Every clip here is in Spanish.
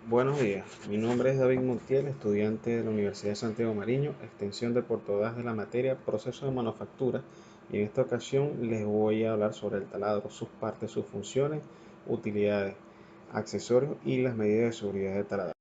Buenos días, mi nombre es David Montiel, estudiante de la Universidad de Santiago Mariño, extensión de Puerto Ordaz de la materia Proceso de Manufactura, y en esta ocasión les voy a hablar sobre el taladro, sus partes, sus funciones, utilidades, accesorios y las medidas de seguridad del taladro.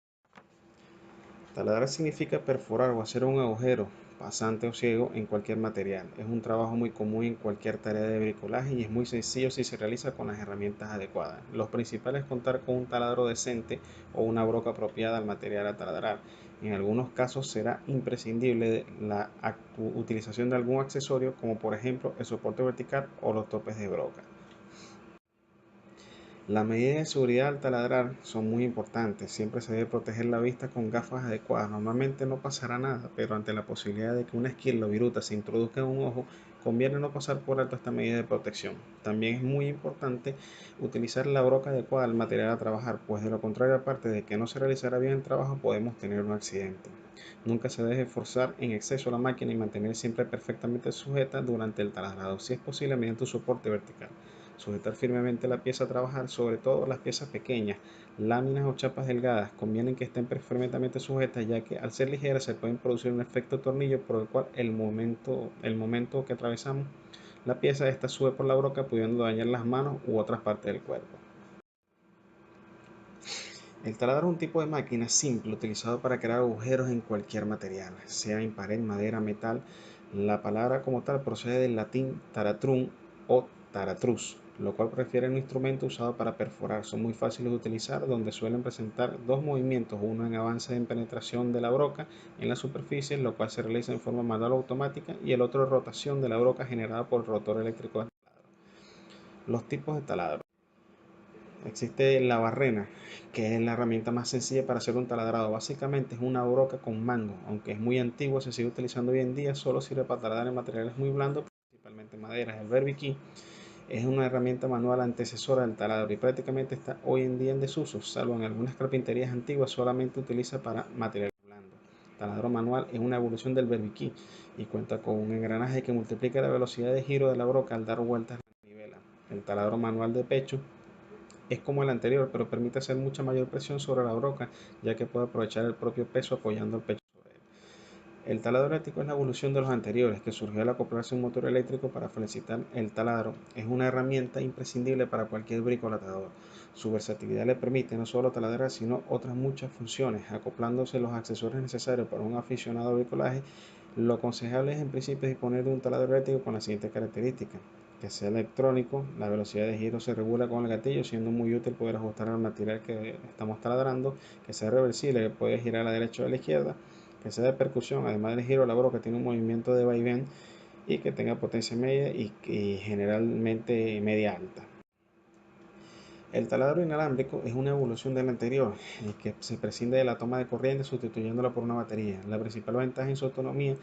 Taladrar significa perforar o hacer un agujero pasante o ciego en cualquier material. Es un trabajo muy común en cualquier tarea de bricolaje y es muy sencillo si se realiza con las herramientas adecuadas. Lo principal es contar con un taladro decente o una broca apropiada al material a taladrar. En algunos casos será imprescindible la utilización de algún accesorio como por ejemplo el soporte vertical o los topes de broca. Las medidas de seguridad al taladrar son muy importantes. Siempre se debe proteger la vista con gafas adecuadas. Normalmente no pasará nada, pero ante la posibilidad de que una esquirla o viruta se introduzca en un ojo, conviene no pasar por alto esta medida de protección. También es muy importante utilizar la broca adecuada al material a trabajar, pues de lo contrario, aparte de que no se realizará bien el trabajo, podemos tener un accidente. Nunca se deje forzar en exceso la máquina y mantener siempre perfectamente sujeta durante el taladrado, si es posible mediante un soporte vertical. Sujetar firmemente la pieza a trabajar, sobre todo las piezas pequeñas, láminas o chapas delgadas, conviene que estén perfectamente sujetas, ya que al ser ligeras se pueden producir un efecto tornillo por el cual el momento que atravesamos la pieza esta sube por la broca, pudiendo dañar las manos u otras partes del cuerpo. El taladro es un tipo de máquina simple utilizado para crear agujeros en cualquier material, sea en pared, madera, metal. La palabra como tal procede del latín taratrum o taratrus, lo cual refiere a un instrumento usado para perforar. Son muy fáciles de utilizar, donde suelen presentar dos movimientos, uno en avance en penetración de la broca en la superficie, lo cual se realiza en forma manual o automática, y el otro de rotación de la broca generada por el rotor eléctrico del taladro. Los tipos de taladro. Existe la barrena, que es la herramienta más sencilla para hacer un taladrado. Básicamente es una broca con mango, aunque es muy antiguo, se sigue utilizando hoy en día, solo sirve para taladrar en materiales muy blandos, principalmente maderas. El Verbikey es una herramienta manual antecesora del taladro y prácticamente está hoy en día en desuso, salvo en algunas carpinterías antiguas, solamente utiliza para materiales blandos. El taladro manual es una evolución del Verbikey y cuenta con un engranaje que multiplica la velocidad de giro de la broca al dar vueltas a la manivela. El taladro manual de pecho es como el anterior, pero permite hacer mucha mayor presión sobre la broca, ya que puede aprovechar el propio peso apoyando el pecho sobre él. El taladro eléctrico es la evolución de los anteriores, que surgió al acoplarse un motor eléctrico para facilitar el taladro. Es una herramienta imprescindible para cualquier bricolatador. Su versatilidad le permite no solo taladrar, sino otras muchas funciones, acoplándose los accesorios necesarios para un aficionado a bricolaje. Lo aconsejable es en principio disponer de un taladro eléctrico con las siguientes características: que sea electrónico, la velocidad de giro se regula con el gatillo, siendo muy útil poder ajustar al material que estamos taladrando, que sea reversible, que puede girar a la derecha o a la izquierda, que sea de percusión, además del giro, la broca tiene un movimiento de vaivén y que tenga potencia media y generalmente media alta. El taladro inalámbrico es una evolución del anterior, que se prescinde de la toma de corriente sustituyéndola por una batería. La principal ventaja es su autonomía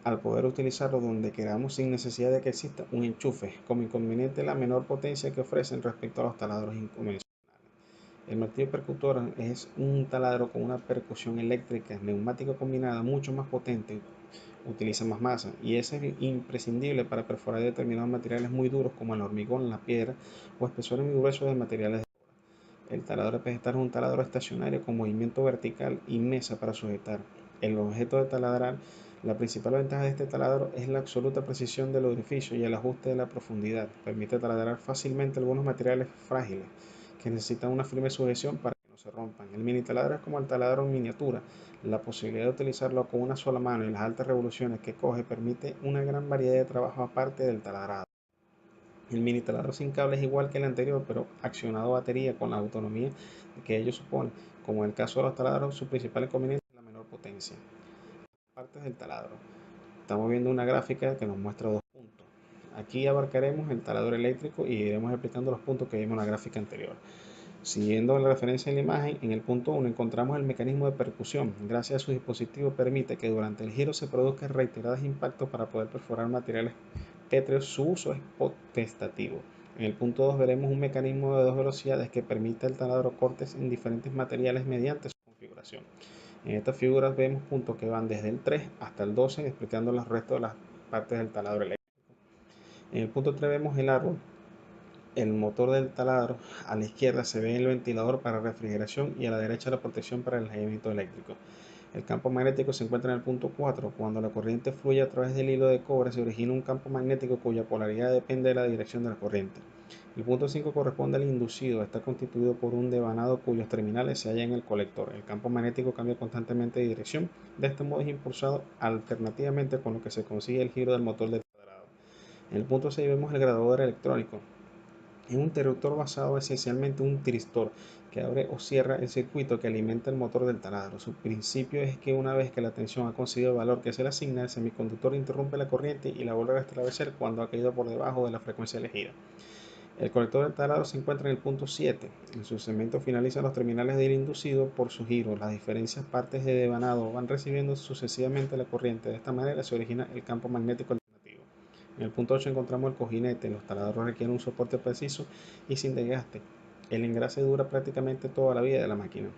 al poder utilizarlo donde queramos sin necesidad de que exista un enchufe. Como inconveniente, la menor potencia que ofrecen respecto a los taladros convencionales. El martillo percutor es un taladro con una percusión eléctrica neumática combinada mucho más potente, utiliza más masa y es imprescindible para perforar determinados materiales muy duros como el hormigón, la piedra o espesores muy gruesos de materiales. El taladro pedestal es un taladro estacionario con movimiento vertical y mesa para sujetar el objeto de taladrar. La principal ventaja de este taladro es la absoluta precisión del orificio y el ajuste de la profundidad. Permite taladrar fácilmente algunos materiales frágiles que necesitan una firme sujeción para que no se rompan. El mini taladro es como el taladro en miniatura. La posibilidad de utilizarlo con una sola mano y las altas revoluciones que coge permite una gran variedad de trabajo aparte del taladrado. El mini taladro sin cable es igual que el anterior, pero accionado a batería con la autonomía que ello supone. Como en el caso de los taladros, su principal inconveniente es la menor potencia. Partes del taladro. Estamos viendo una gráfica que nos muestra dos puntos. Aquí abarcaremos el taladro eléctrico y iremos explicando los puntos que vimos en la gráfica anterior. Siguiendo la referencia en la imagen, en el punto 1 encontramos el mecanismo de percusión. Gracias a su dispositivo permite que durante el giro se produzcan reiterados impactos para poder perforar materiales pétreos. Su uso es potestativo. En el punto 2 veremos un mecanismo de dos velocidades que permite al taladro cortes en diferentes materiales mediante su configuración. En estas figuras vemos puntos que van desde el 3 hasta el 12, explicando los restos de las partes del taladro eléctrico. En el punto 3 vemos el árbol el motor del taladro, a la izquierda se ve el ventilador para refrigeración y a la derecha la protección para el aislamiento eléctrico. El campo magnético se encuentra en el punto 4. Cuando la corriente fluye a través del hilo de cobre, se origina un campo magnético cuya polaridad depende de la dirección de la corriente. El punto 5 corresponde al inducido. Está constituido por un devanado cuyos terminales se hallan en el colector. El campo magnético cambia constantemente de dirección. De este modo es impulsado alternativamente, con lo que se consigue el giro del motor del cuadrado. En el punto 6 vemos el graduador electrónico. Es un interruptor basado esencialmente en un tiristor que abre o cierra el circuito que alimenta el motor del taladro. Su principio es que una vez que la tensión ha conseguido el valor que se le asigna, el semiconductor interrumpe la corriente y la vuelve a restablecer cuando ha caído por debajo de la frecuencia elegida. El colector del taladro se encuentra en el punto 7. En su segmento finalizan los terminales del inducido por su giro. Las diferentes partes de devanado van recibiendo sucesivamente la corriente. De esta manera se origina el campo magnético alternativo. En el punto 8 encontramos el cojinete. Los taladros requieren un soporte preciso y sin desgaste. El engrase dura prácticamente toda la vida de la máquina.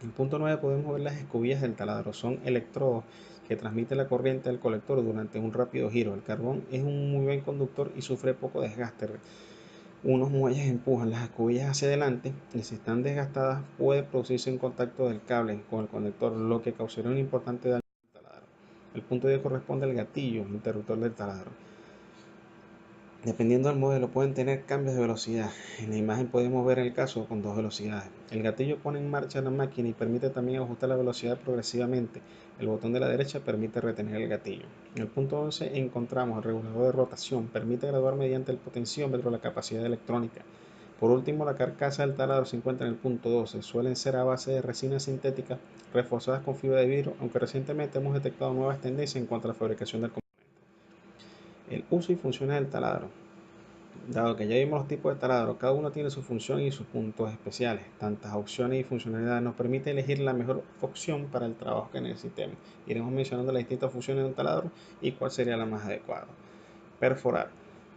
En el punto 9 podemos ver las escobillas del taladro. Son electrodos que transmiten la corriente al colector durante un rápido giro. El carbón es un muy buen conductor y sufre poco desgaste. Unos muelles empujan las escobillas hacia adelante y si están desgastadas puede producirse un contacto del cable con el conector, lo que causaría un importante daño al taladro. El punto 10 corresponde al gatillo, interruptor del taladro. Dependiendo del modelo pueden tener cambios de velocidad. En la imagen podemos ver el caso con dos velocidades. El gatillo pone en marcha la máquina y permite también ajustar la velocidad progresivamente. El botón de la derecha permite retener el gatillo. En el punto 11 encontramos el regulador de rotación. Permite graduar mediante el potenciómetro la capacidad electrónica. Por último, la carcasa del taladro se encuentra en el punto 12. Suelen ser a base de resina sintética reforzadas con fibra de vidrio, aunque recientemente hemos detectado nuevas tendencias en cuanto a la fabricación del componente. El uso y funciones del taladro. Dado que ya vimos los tipos de taladro, cada uno tiene su función y sus puntos especiales. Tantas opciones y funcionalidades nos permite elegir la mejor opción para el trabajo que necesitemos. Iremos mencionando las distintas funciones de un taladro y cuál sería la más adecuada. Perforar.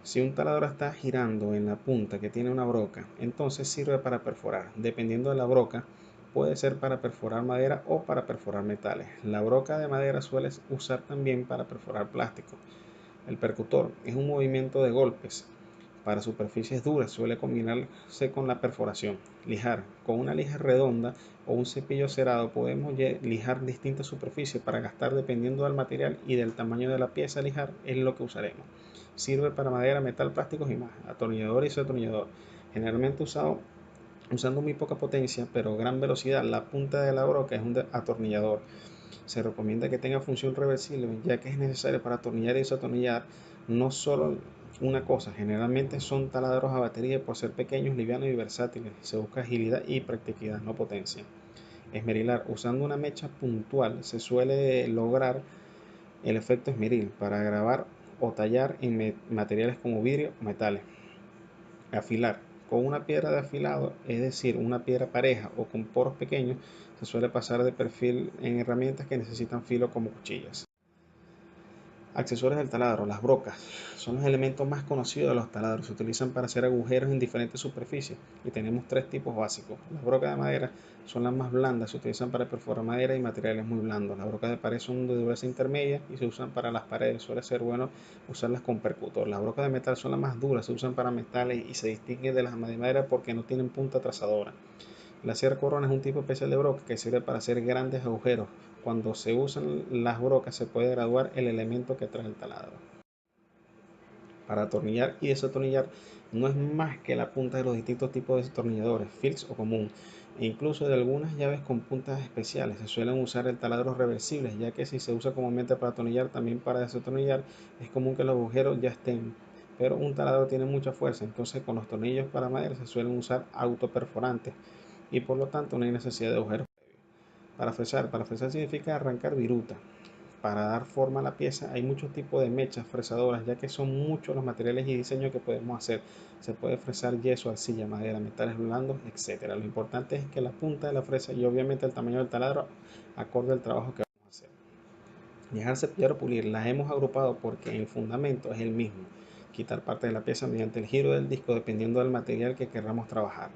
Si un taladro está girando en la punta que tiene una broca, entonces sirve para perforar. Dependiendo de la broca, puede ser para perforar madera o para perforar metales. La broca de madera suele usar también para perforar plástico. El percutor es un movimiento de golpes para superficies duras. Suele combinarse con la perforación. Lijar. Con una lija redonda o un cepillo cerado podemos lijar distintas superficies para gastar dependiendo del material y del tamaño de la pieza a lijar es lo que usaremos. Sirve para madera, metal, plásticos y más. Atornillador y desatornillador. Generalmente usando muy poca potencia pero gran velocidad. La punta de la broca es un atornillador. Se recomienda que tenga función reversible, ya que es necesario para atornillar y desatornillar no solo una cosa. Generalmente son taladros a batería por ser pequeños, livianos y versátiles. Se busca agilidad y practicidad, no potencia. Esmerilar. Usando una mecha puntual se suele lograr el efecto esmeril para grabar o tallar en materiales como vidrio o metales. Afilar. Con una piedra de afilado, es decir, una piedra pareja o con poros pequeños, se suele pasar de perfil en herramientas que necesitan filo como cuchillas. Accesorios del taladro. Las brocas son los elementos más conocidos de los taladros. Se utilizan para hacer agujeros en diferentes superficies y tenemos tres tipos básicos. Las brocas de madera son las más blandas, se utilizan para perforar madera y materiales muy blandos. Las brocas de pared son de dureza intermedia y se usan para las paredes. Suele ser bueno usarlas con percutor. Las brocas de metal son las más duras, se usan para metales y se distinguen de las de madera porque no tienen punta trazadora. La sierra corona es un tipo especial de broca que sirve para hacer grandes agujeros. Cuando se usan las brocas se puede graduar el elemento que trae el taladro. Para atornillar y desatornillar no es más que la punta de los distintos tipos de destornilladores, fix o común, e incluso de algunas llaves con puntas especiales. Se suelen usar el taladros reversibles, ya que si se usa comúnmente para atornillar, también para desatornillar, es común que los agujeros ya estén. Pero un taladro tiene mucha fuerza, entonces con los tornillos para madera se suelen usar autoperforantes y por lo tanto no hay necesidad de agujeros previos. Para fresar significa arrancar viruta. Para dar forma a la pieza hay muchos tipos de mechas fresadoras, ya que son muchos los materiales y diseños que podemos hacer. Se puede fresar yeso, arcilla, madera, metales blandos, etc. Lo importante es que la punta de la fresa y obviamente el tamaño del taladro acorde al trabajo que vamos a hacer. Dejar, cepillar o pulir. Las hemos agrupado porque el fundamento es el mismo. Quitar parte de la pieza mediante el giro del disco dependiendo del material que queramos trabajar,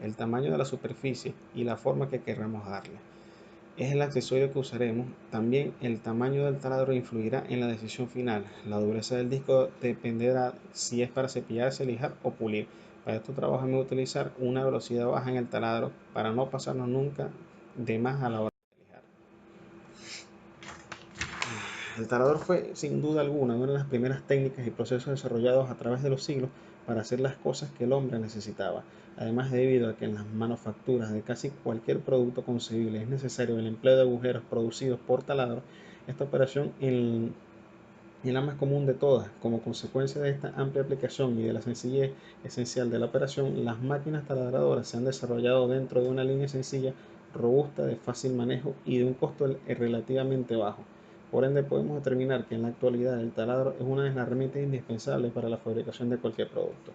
el tamaño de la superficie y la forma que queramos darle. Es el accesorio que usaremos. También el tamaño del taladro influirá en la decisión final. La dureza del disco dependerá si es para cepillarse, lijar o pulir. Para estos trabajos hemos de utilizar una velocidad baja en el taladro para no pasarnos nunca de más a la hora de lijar. El taladro fue, sin duda alguna, una de las primeras técnicas y procesos desarrollados a través de los siglos para hacer las cosas que el hombre necesitaba. Además, debido a que en las manufacturas de casi cualquier producto concebible es necesario el empleo de agujeros producidos por taladro, esta operación es la más común de todas. Como consecuencia de esta amplia aplicación y de la sencillez esencial de la operación, las máquinas taladradoras se han desarrollado dentro de una línea sencilla, robusta, de fácil manejo y de un costo relativamente bajo. Por ende, podemos determinar que en la actualidad el taladro es una de las herramientas indispensables para la fabricación de cualquier producto.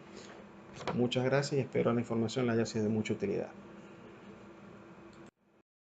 Muchas gracias y espero la información le haya sido de mucha utilidad.